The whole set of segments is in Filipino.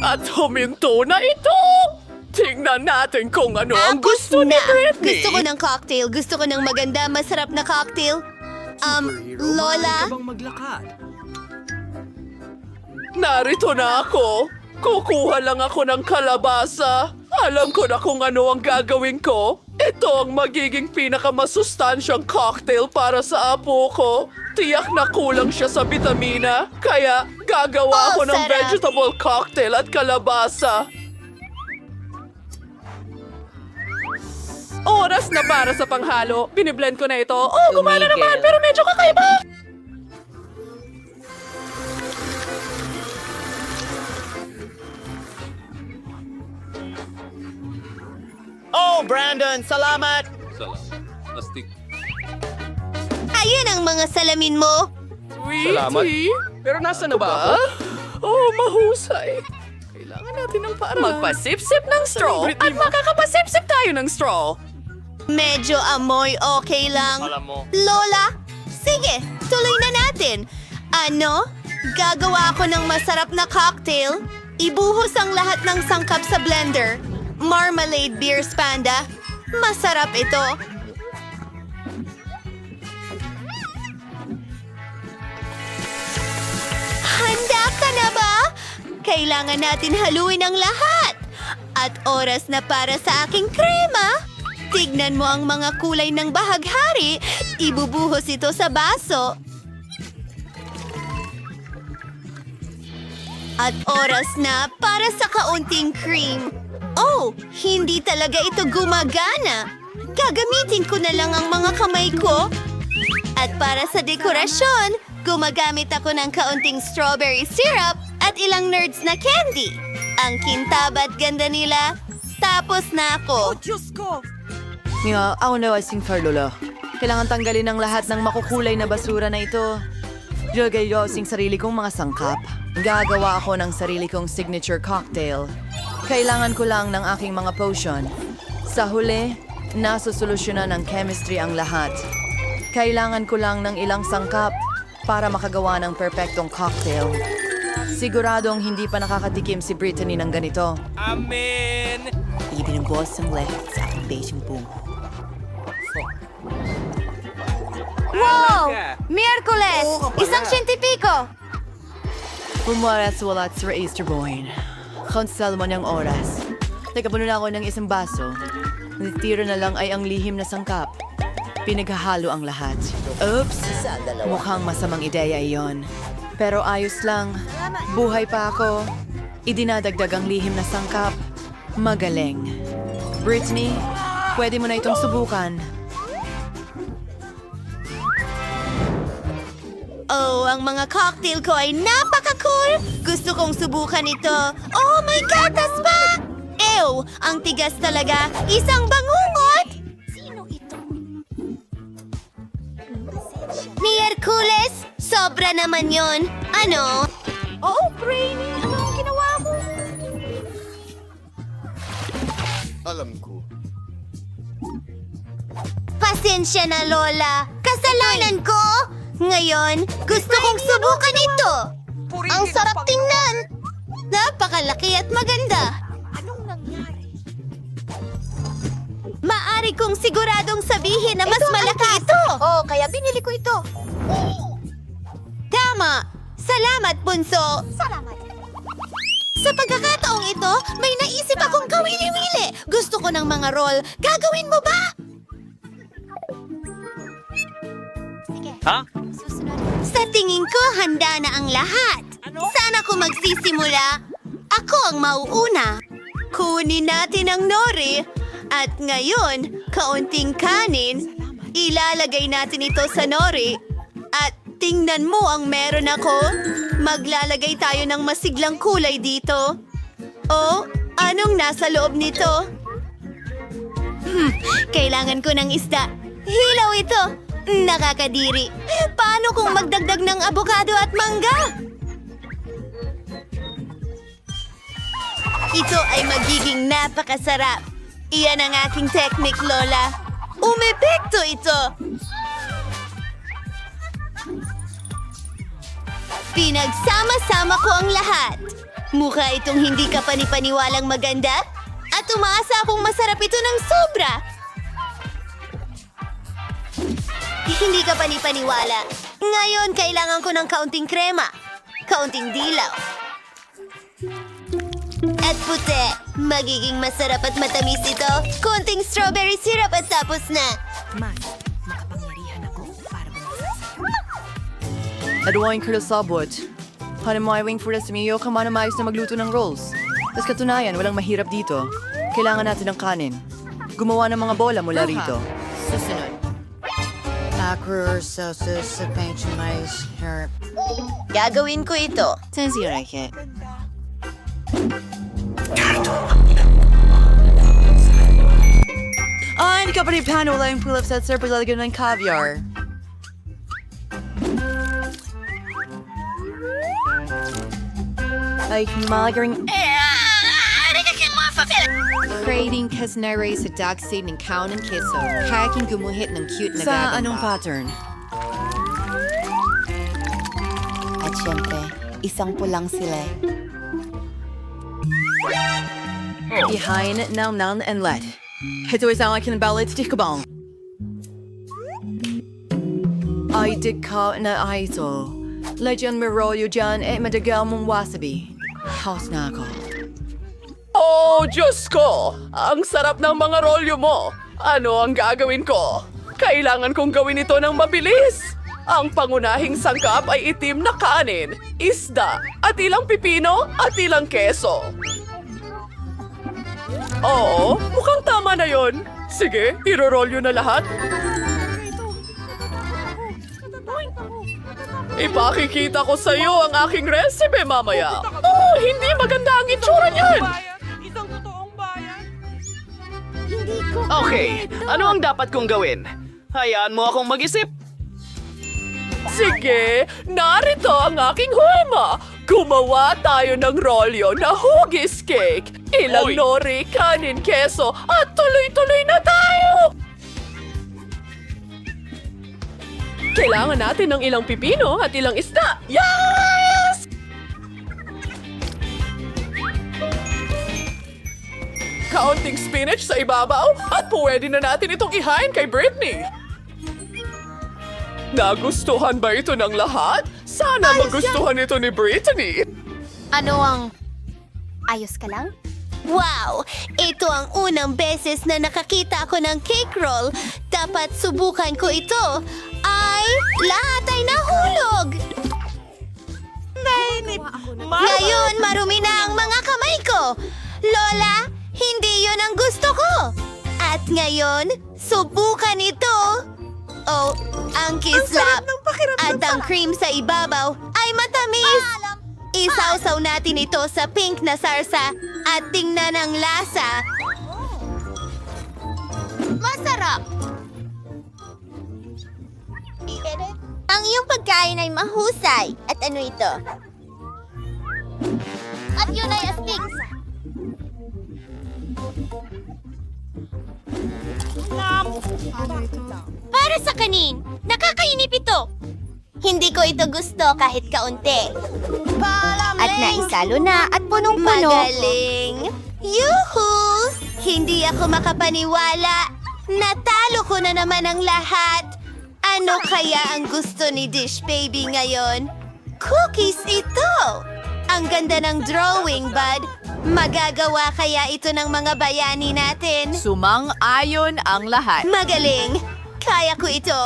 At huminto na ito! Tingnan natin kung ano ang gusto ni Britney. Gusto ko ng cocktail. Gusto ko ng maganda, masarap na cocktail. Lola? maglakad. Narito na ako. Kukuha lang ako ng kalabasa. Alam ko na kung ano ang gagawin ko. Ito ang magiging pinakamasustansyang cocktail para sa apo ko. Tiyak na kulang siya sa bitamina. Kaya gagawa ako ng sarap. vegetable cocktail at kalabasa. Oras na para sa panghalo. Biniblend ko na ito. Oh, gumana Tumigil. naman, pero medyo kakaiba. Oh, Brandon, salamat! Ayun ang mga salamin mo. Sweetie? Pero nasa na ba ako? Oh, mahusay. Kailangan natin ng paraan. Magpasip-sip ng straw at makakapasip-sip tayo ng straw. Medyo amoy okay lang. Lola, sige, tuloy na natin. Ano? Gagawa ako ng masarap na cocktail. Ibuhos ang lahat ng sangkap sa blender. Marmalade beers, Panda. Masarap ito. Handa ka na ba? Kailangan natin haluin ang lahat. At oras na para sa aking krema. Tignan mo ang mga kulay ng bahaghari. Ibubuhos ito sa baso. At oras na para sa kaunting cream. Oh, hindi talaga ito gumagana. Gagamitin ko na lang ang mga kamay ko. At para sa dekorasyon, gumagamit ako ng kaunting strawberry syrup at ilang nerds na candy. Ang kintab at ganda nila. Tapos na ako. Nga, ako na asing Lola. Kailangan tanggalin ang lahat ng makukulay na basura na ito. Lagay ko asing sarili kong mga sangkap. Gagawa ako ng sarili kong signature cocktail. Kailangan ko lang ng aking mga potion. Sa huli, nasusolusyonan ng chemistry ang lahat. Kailangan ko lang ng ilang sangkap para makagawa ng perpektong cocktail. Siguradong hindi pa nakakatikim si Brittany ng ganito. Amen! Ibinubos ang lahat sa aking besyong bungo. Wow! Miyerkules! Isang siyentipiko! Pumaras-walat sa Easter Boyne. Konsal mo niyang oras. Nagkapuno na ako ng isang baso. Natitira na lang ay ang lihim na sangkap. Pinaghahalo ang lahat. Oops! Mukhang masamang ideya iyon. Pero ayos lang. Buhay pa ako. Idinadagdag ang lihim na sangkap. Magaling. Brittany, pwede mo na itong subukan. Oh, ang mga cocktail ko ay napaka-cool! Gusto kong subukan ito. Oh, may gatas pa! Ew! Ang tigas talaga. Isang bangungot! Sino ito? Miyerkules! Sobra naman yon. Ano? Oh, Brainy! Ano ang ginawa mo? Alam ko. Pasensya na, Lola. Kasalanan ko! Ngayon, gusto kong subukan ito. Ang sarap tingnan. Napakalaki at maganda. Anong nangyari? Maari kong siguradong sabihin na mas malaki ito. Oh, kaya binili ko ito. Tama. Salamat, Bunso. Salamat. Sa pagkakataong ito, may naisip akong kawili-wili. Gusto ko ng mga roll. Gagawin mo ba? Ha? Sa tingin ko, handa na ang lahat. Saan ako magsisimula? Ako ang mauuna. Kunin natin ang nori. At ngayon, kaunting kanin. Ilalagay natin ito sa nori. At tingnan mo ang meron ako. Maglalagay tayo ng masiglang kulay dito. Oh, anong nasa loob nito? Kailangan ko ng isda. Hilaw ito. Nakakadiri. Paano kung magdagdag ng abogado at mangga? Ito ay magiging napakasarap. Iyan ang aking technique, Lola. Umepekto ito. Pinagsama-sama ko ang lahat. Mukha itong hindi ka panipaniwalang maganda at umaasa akong masarap ito ng sobra. Hindi ka panipaniwala. Ngayon, kailangan ko ng kaunting krema, kaunting dilaw, at puti. Magiging masarap at matamis ito. Konting strawberry syrup at tapos na. Aduain ko na sabot. Hanamaiwing furas miyo ka manamayos na magluto ng rolls. Tapos katunayan, walang mahirap dito. Kailangan natin ng kanin. Gumawa ng mga bola mula rito. Susunod. Macro sauces sa mais herb. Gagawin ko ito. Sensirake. Hindi ka pa rin plano. Wala yung pull-ups at sir paglalagyan ng caviar. Ay, magaring... Creating kasnare sa dog seed ng cow ng keso. Kaya king gumuhit ng cute na Sa gagamba. anong pattern? At syempre, isang pulang sila. Behind now none and let. Ito isang aking ballot di kabang. Ay di ka na ito. Legend Miroyo dyan madagal mong wasabi. House na ako. Oh, Diyos ko! Ang sarap ng mga rolyo mo! Ano ang gagawin ko? Kailangan kong gawin ito ng mabilis! Ang pangunahing sangkap ay itim na kanin, isda, at ilang pipino at ilang keso. Oo, mukhang tama na yon. Sige, irorolyo na lahat. Ipakikita ko sa iyo ang aking recipe mamaya. Oh, hindi maganda ang itsura niyan! Okay, ano ang dapat kong gawin? Hayaan mo akong mag-isip. Sige, narito ang aking huema. Gumawa tayo ng rolyo na hugis cake. Ilang Oy! nori, kanin, keso, at tuloy-tuloy na tayo! Kailangan natin ng ilang pipino at ilang isda. Yes! Kaunting spinach sa ibabaw at pwede na natin itong ihain kay Britney. Nagustuhan ba ito ng lahat? Sana magustuhan ito ni Britney. Ano ang... Ayos ka lang? Wow! Ito ang unang beses na nakakita ako ng cake roll. Dapat subukan ko ito. Ay, lahat ay nahulog! Ngayon, marumi na ang mga kamay ko. Lola, hindi yon ang gusto ko. At ngayon, subukan ito. Oh, ang kislap. At ang cream sa ibabaw ay matamis. Isawsaw natin ito sa pink na sarsa at tingnan ang lasa. Masarap! Ang iyong pagkain ay mahusay. At ano ito? At yun ay astig. Para sa kanin, nakakainip ito. Hindi ko ito gusto kahit kaunti. At naisalo na at punong-puno. Magaling! Yuhu! Hindi ako makapaniwala. Natalo ko na naman ang lahat. Ano kaya ang gusto ni Dish Baby ngayon? Cookies ito! Ang ganda ng drawing, bud. Magagawa kaya ito ng mga bayani natin? Sumang-ayon ang lahat. Magaling! Kaya ko ito.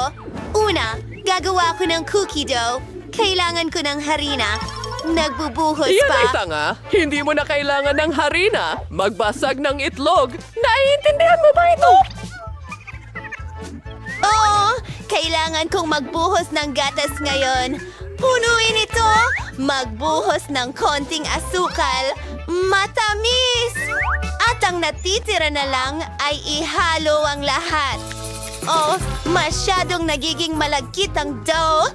Una, gagawa ko ng cookie dough. Kailangan ko ng harina. Nagbubuhos Iyan pa. ay tanga. Hindi mo na kailangan ng harina. Magbasag ng itlog. Naiintindihan mo ba ito? Oo, kailangan kong magbuhos ng gatas ngayon. Punuin ito. Magbuhos ng konting asukal. Matamis! At ang natitira na lang ay ihalo ang lahat. Oh, masyadong nagiging malagkit ang dough.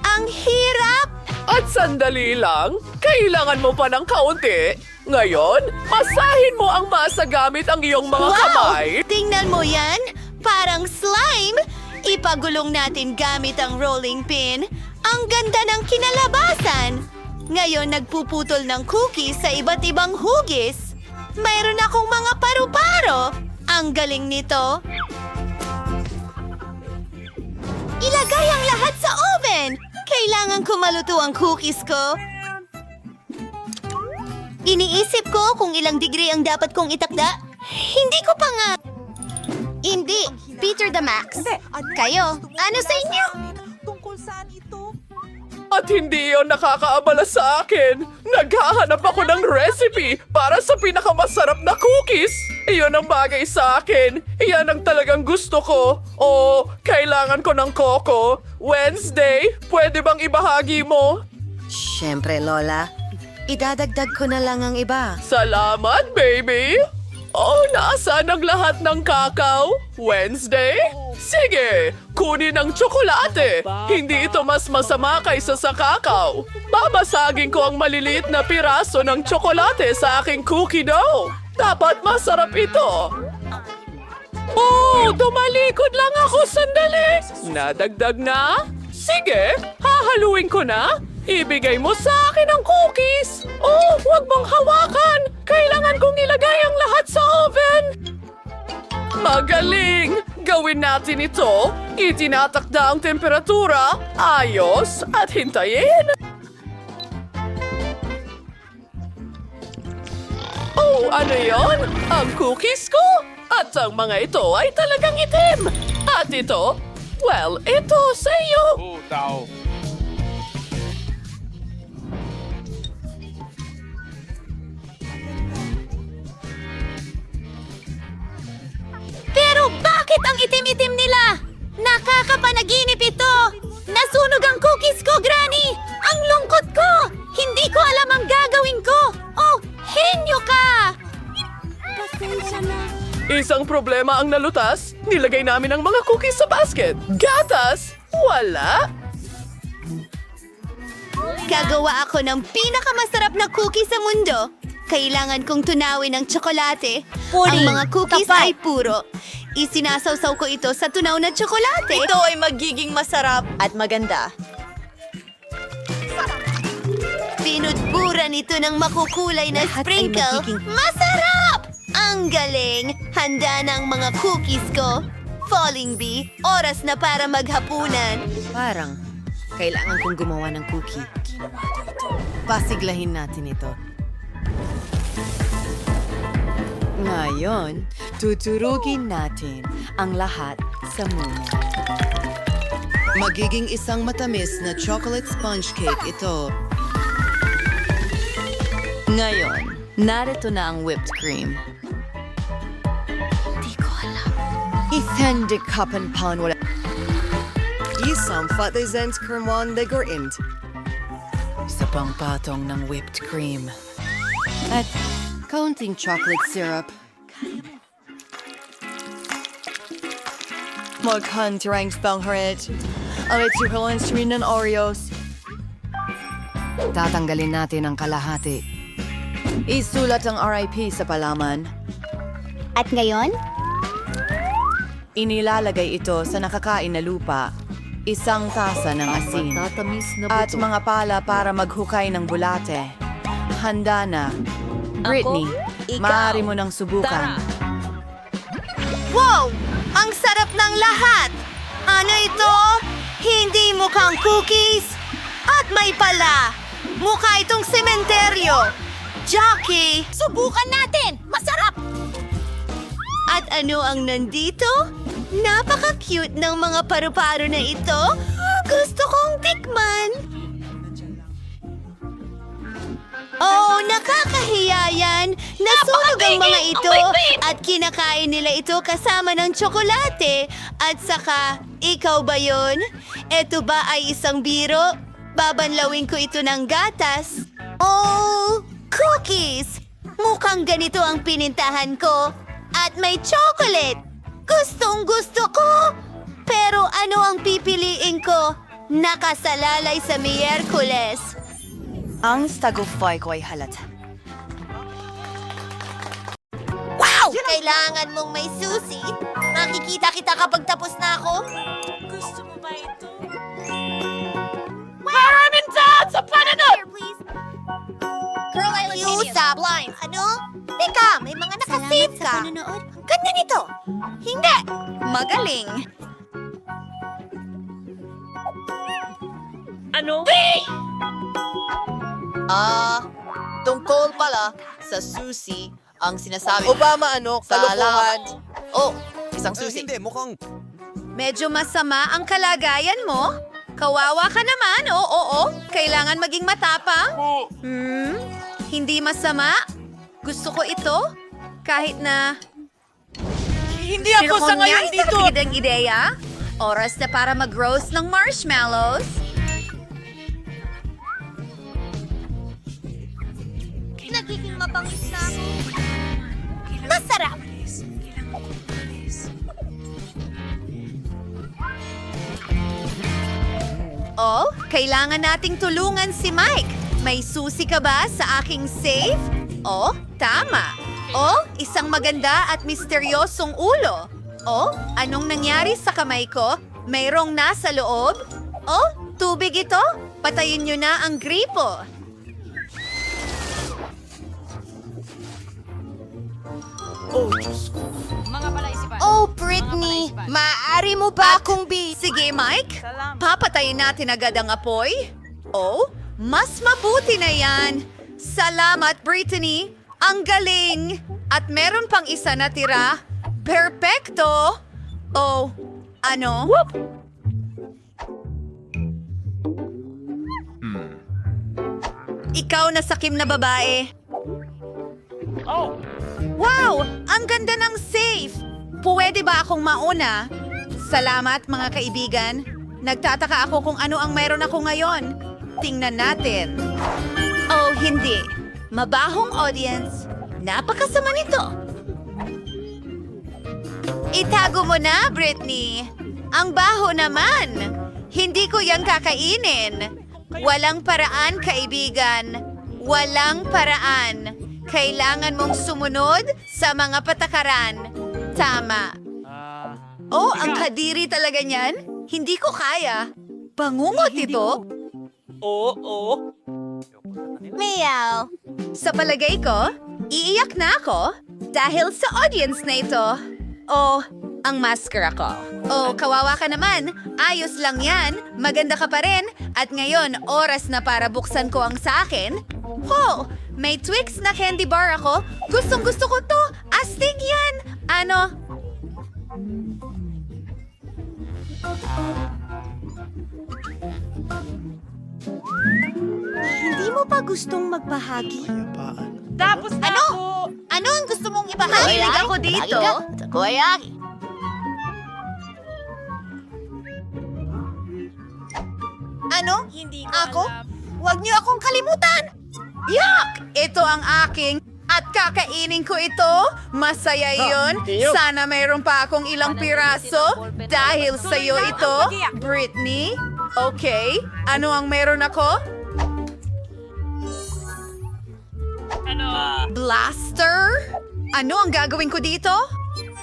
Ang hirap! At sandali lang, kailangan mo pa ng kaunti. Ngayon, masahin mo ang masa gamit ang iyong mga kamay. Tingnan mo yan! Parang slime! Ipagulong natin gamit ang rolling pin. Ang ganda ng kinalabasan! Ngayon nagpuputol ng cookies sa iba't ibang hugis. Mayroon akong mga paru-paro. Ang galing nito. Ilagay ang lahat sa oven. Kailangan ko maluto ang cookies ko. Iniisip ko kung ilang degree ang dapat kong itakda. Hindi ko pa nga. Hindi. Peter the Max. Kayo, ano sa inyo? At hindi yon nakakaabala sa akin. Naghahanap ako ng recipe para sa pinakamasarap na cookies. Iyon ang bagay sa akin. Iyan ang talagang gusto ko. O, kailangan ko ng coco. Wednesday, pwede bang ibahagi mo? Siyempre, Lola. Idadagdag ko na lang ang iba. Salamat, baby! Oh, nasaan ang lahat ng kakao? Wednesday? Sige, kunin ang tsokolate. Hindi ito mas masama kaysa sa kakao. Babasagin ko ang maliliit na piraso ng tsokolate sa aking cookie dough. Dapat masarap ito. Oh, tumalikod lang ako sandali. Nadagdag na? Sige, hahaluin ko na. Ibigay mo sa akin ang cookies! Oh, huwag mong hawakan! Kailangan kong ilagay ang lahat sa oven! Magaling! Gawin natin ito. Itinatakda ang temperatura, ayos, at hintayin. Oh, ano yon? Ang cookies ko? At ang mga ito ay talagang itim. At ito? Well, ito sa iyo. Pero bakit ang itim-itim nila? Nakakapanaginip ito! Nasunog ang cookies ko, Granny! Ang lungkot ko! Hindi ko alam ang gagawin ko! Oh, henyo ka! Isang problema ang nalutas. Nilagay namin ang mga cookies sa basket. Gatas? Wala. Gagawa ako ng pinakamasarap na cookie sa mundo. Kailangan kong tunawin ng tsokolate. Ang mga cookies ay puro. Isinasawsaw ko ito sa tunaw na tsokolate. Ito ay magiging masarap at maganda. Pinudburan ito ng makukulay na sprinkle. Masarap! Ang galing! Handa na ang mga cookies ko. Falling Bee, oras na para maghapunan. Parang, kailangan kong gumawa ng cookie. Pasiglahin natin ito. Ngayon, tuturugin natin ang lahat sa mumo. Magiging isang matamis na chocolate sponge cake ito. Ngayon, narito na ang whipped cream. Isang dikapan pan wala. Isang fatizens kermon de gorint. Isa pang patong ng whipped cream. At kaunting chocolate syrup. Maghantirang spangharit. Alit yung rin ng Oreos. Tatanggalin natin ang kalahati. Isulat ang RIP sa palaman. At ngayon? Inilalagay ito sa nakakain na lupa. Isang tasa ng asin. At mga pala para maghukay ng bulate. Handa na. Britney, maaari mo nang subukan. Wow! Ang sarap ng lahat! Ano ito? Hindi mukhang cookies? At may pala! Mukha itong sementeryo! Jackie! Subukan natin! Masarap! At ano ang nandito? Napaka-cute ng mga paru-paro na ito. Gusto kong tikman! Oh, nakakahiya yan! Nasunog ang mga ito at kinakain nila ito kasama ng tsokolate. At saka, ikaw ba yon? Ito ba ay isang biro? Babanlawin ko ito ng gatas. Oh, cookies! Mukhang ganito ang pinintahan ko. At may chocolate! Gustong gusto ko! Pero ano ang pipiliin ko? Nakasalalay sa Miyerkules. Ang stagufay ko ay halata. Wow! Kailangan mong may susi. Makikita kita kapag tapos na ako. Gusto mo ba ito? Maraming dad sa pananot! Here, please. lines. Ano? Teka, may mga nakasave ka. Ganyan ito. Hindi. Magaling. Tungkol pala sa susi ang sinasabi. Obama, Salamat. Oh, isang susi. Medyo masama ang kalagayan mo. Kawawa ka naman. Oo. Kailangan maging matapang. Hindi masama. Gusto ko ito. Kahit na... Hindi ako sa ngayon dito! Ang ideya. Oras na para mag-roast ng marshmallows. Nagiging mabangis na ako. Masarap! Oh, kailangan nating tulungan si Mike. May susi ka ba sa aking safe? Oh, tama. Oh, isang maganda at misteryosong ulo. Oh, anong nangyari sa kamay ko? Mayroong nasa loob? Oh, tubig ito? Patayin nyo na ang gripo. Oh, Britney, maaari mo ba akong Sige, Mike. Papatayin natin agad ang apoy. Oh, mas mabuti na yan. Salamat, Brittany. Ang galing. At meron pang isa na tira. Perpekto. Oh, ano? Ikaw na sakim na babae. Wow! Ang ganda ng safe! Pwede ba akong mauna? Salamat, mga kaibigan. Nagtataka ako kung ano ang meron ako ngayon. Tingnan natin. Oh, hindi. Mabahong audience. Napakasama nito. Itago mo na, Britney. Ang baho naman. Hindi ko yang kakainin. Walang paraan, kaibigan. Walang paraan. Kailangan mong sumunod sa mga patakaran. Tama. Oh, ang kadiri talaga niyan. Hindi ko kaya. Bangungot ito. Oo. Meow. Sa palagay ko, iiyak na ako dahil sa audience na ito. Oh, ang maskara ko. Oh, kawawa ka naman. Ayos lang yan. Maganda ka pa rin. At ngayon, oras na para buksan ko ang sa akin. Wow! May Twix na candy bar ako. Gustong gusto ko to. Astig yan. Ano? Hindi mo pa gustong magbahagi? Tapos na Ano? ako. Ano ang gusto mong ibahagi? Mahilig ako dito. Takoyaki. Ano? Hindi ako? Huwag niyo akong kalimutan! Yak! Ito ang aking at kakainin ko ito. Masaya yun. Sana mayroon pa akong ilang piraso dahil sa'yo ito, Britney. Okay, ano ang meron ako? Blaster? Ano ang gagawin ko dito?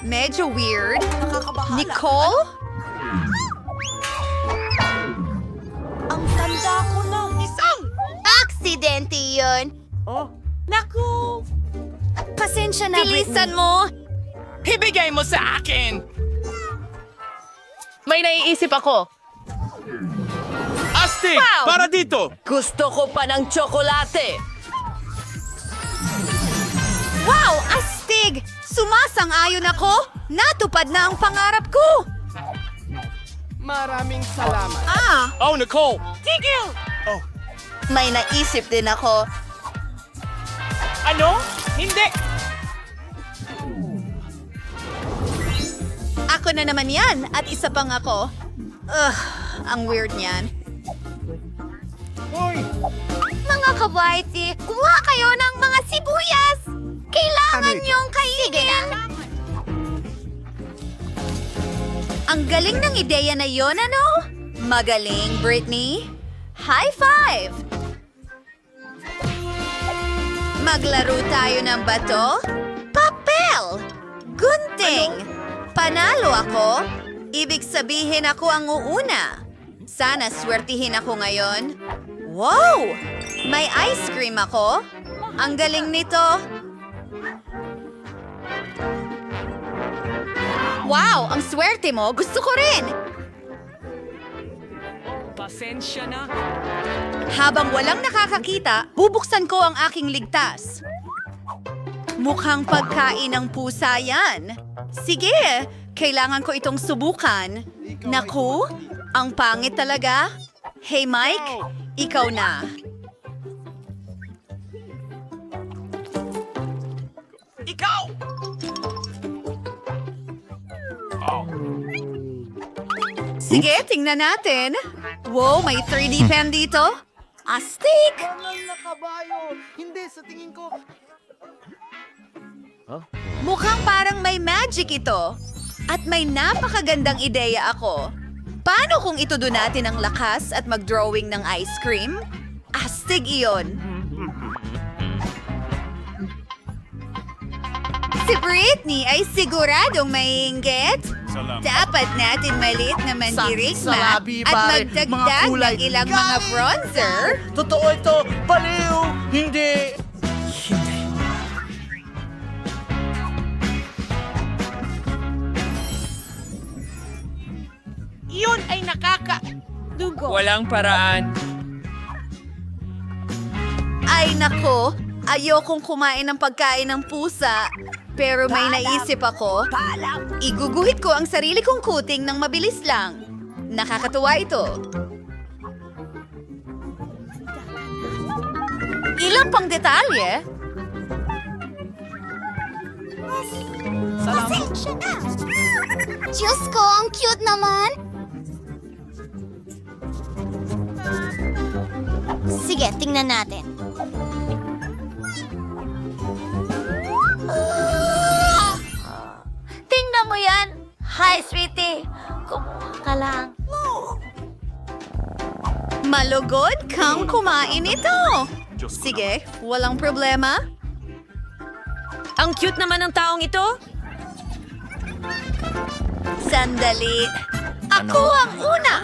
Medyo weird. Nicole? Ang tanda ko ng isang aksidente yun. Naku! Pasensya na, Bilisan mo! Ibigay mo sa akin! May naiisip ako. Astig! Wow! Para dito! Gusto ko pa ng tsokolate. Wow! Astig! Sumasang-ayon ako! Natupad na ang pangarap ko! Maraming salamat. Oh, Nicole! Tigil! May naisip din ako. Ano? Hindi! Ako na naman yan at isa pang ako. Ang weird niyan. Mga kabaiti, kuha kayo ng mga sibuyas! Kailangan niyong kainin! Ang galing ng ideya na yon, ano? Magaling, Britney. High five! Maglaro tayo ng bato? Papel! Gunting! Panalo ako? Ibig sabihin ako ang uuna. Sana swertihin ako ngayon. Wow! May ice cream ako? Ang galing nito. Wow, ang swerte mo. Gusto ko rin. Pasensya na. Habang walang nakakakita, bubuksan ko ang aking ligtas. Mukhang pagkain ng pusa yan. Sige, kailangan ko itong subukan. Naku, ang pangit talaga. Hey Mike, ikaw na. Ikaw! Sige, tingnan natin. Wow, may 3D pen dito. Astig! Hindi, sa tingin ko. Mukhang parang may magic ito. At may napakagandang ideya ako. Paano kung itudo natin ang lakas at mag-drawing ng ice cream? Astig iyon. Si Britney ay siguradong maiinggit. Dapat natin maliit na mandirigma at magdagdag ng ilang mga bronzer. Totoo ito! Baliw! Hindi! Iyon ay nakaka-dugo. Walang paraan. Ay nako, ayokong kumain ng pagkain ng pusa. Pero may naisip ako. Iguguhit ko ang sarili kong kuting ng mabilis lang. Nakakatuwa ito. Ilang pang detalye. Diyos ko, ang cute naman! Sige, tingnan natin. Tingnan mo yan! Hi, sweetie! Kumuha ka lang. Malugod kang kumain ito. Sige, walang problema. Ang cute naman ng taong ito. Sandali. Ako ang una!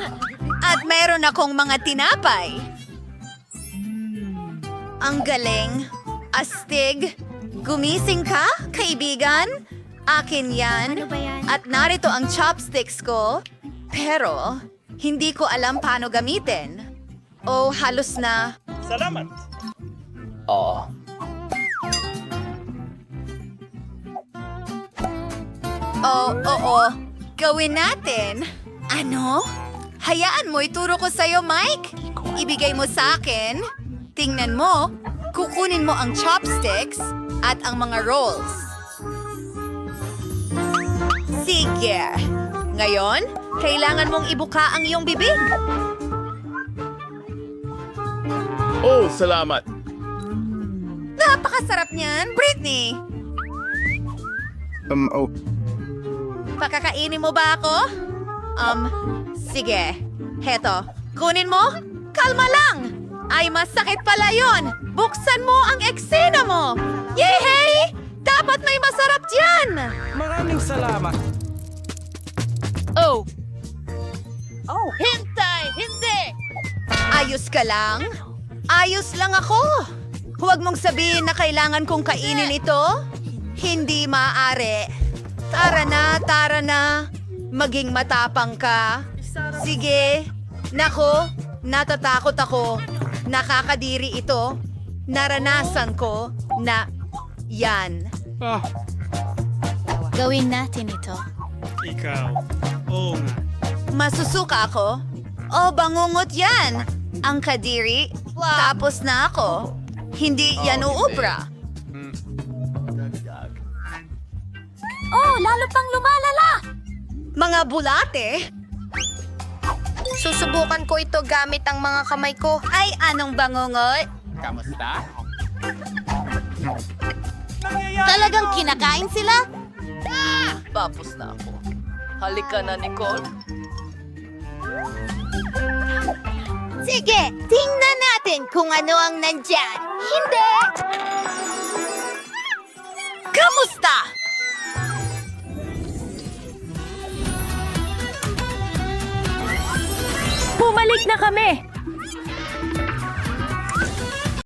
At meron akong mga tinapay. Ang galing. Astig. Gumising ka, kaibigan? Akin yan. Ano ba yan? At narito ang chopsticks ko. Pero, hindi ko alam paano gamitin. O halos na. Oo. Gawin natin. Ano? Hayaan mo, ituro ko sa'yo, Mike. Ibigay mo sa akin. Tingnan mo, kukunin mo ang chopsticks at ang mga rolls. Sige. Ngayon, kailangan mong ibuka ang iyong bibig. Oh, salamat. Napakasarap niyan, Britney. Oh. Pakakainin mo ba ako? Sige. Heto, kunin mo. Kalma lang. Ay, masakit pala yon. Buksan mo ang eksena mo. Yehey! Dapat may masarap dyan. Maraming salamat. Oh. Hintay! Hindi! Ayos ka lang? Ayos lang ako. Huwag mong sabihin na kailangan kong kainin ito. Hindi maaari. Tara na. Maging matapang ka. Sige. Nako, natatakot ako. Nakakadiri ito. Naranasan ko na yan. Gawin natin ito. Masusuka ako? O bangungot yan. Ang kadiri. Tapos na ako. Hindi yan uubra. Oh, lalo pang lumalala! Mga bulate? Susubukan ko ito gamit ang mga kamay ko. Ay, anong bangungot? Kamusta? Talagang kinakain sila? Tapos na ako. Halika na, Nicole. Sige, tingnan natin kung ano ang nandyan. Hindi! Kamusta? Bumalik na kami!